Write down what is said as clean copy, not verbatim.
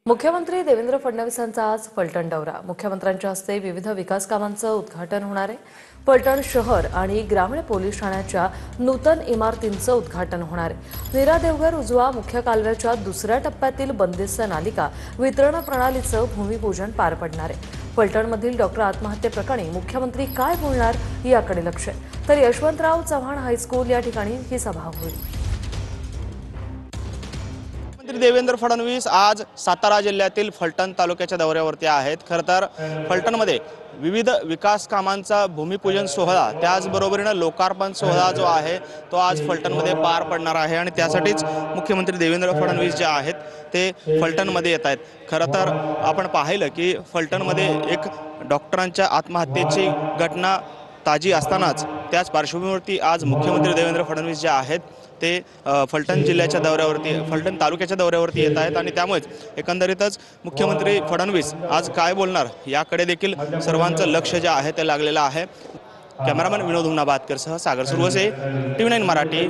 मुख्यमंत्री देवेंद्र फडणवीसांचा आज फलटण दौरा। मुख्यमंत्र्यांच्या हस्ते विविध विकास कामांचं उद्घाटन होणार आहे। फलटण शहर आणि ग्रामीण पोलीस ठाण्याच्या नूतन इमारतींचं उद्घाटन होणार आहे। नीरा देवघर उजवा मुख्य कालव्याच्या दुसऱ्या टप्प्यातील बंदिस्त नालिका वितरण प्रणालीचं भूमिपूजन पार पडणार आहे। फलटणमधील डॉक्टर आत्महत्येप्रकरणी मुख्यमंत्री काय बोलणार याकडे लक्ष आहे। तर यशवंतराव चव्हाण हायस्कूल या ठिकाणी ही सभा होईल। मुख्यमंत्री देवेंद्र फडणवीस आज सातारा जिल्ह्यातील फलटण तालुक्याच्या दौऱ्यावरती आहेत। खरं तर फलटणमध्ये विविध विकास कामांचा भूमिपूजन सोहळा त्याचबरोबरीने लोकार्पण सोहळा जो आहे तो आज फलटणमध्ये पार पडणार आहे आणि त्यासाठीच मुख्यमंत्री देवेंद्र फडणवीस जे आहेत ते फलटणमध्ये येत आहेत। खरं तर आपण पाहिलं की फलटणमध्ये एक डॉक्टरांच्या आत्महत्येची घटना ताजी असतानाच त्याच पार्श्वभूमीवरती आज मुख्यमंत्री देवेंद्र फडणवीस जे आहेत ते फलटण जिल्ह्याच्या दौऱ्यावरती फलटण तालुक्याच्या दौऱ्यावरती येत आहेत आणि त्यामुळेच एकंदरीतच मुख्यमंत्री फडणवीस आज काय बोलणार याकडे देखील सर्वांचं लक्ष जे आहे ते लागलेलं आहे। कॅमेरामॅन विनोद हुंगणाबादकरसह सागर सुरवसे, TV9 मराठी,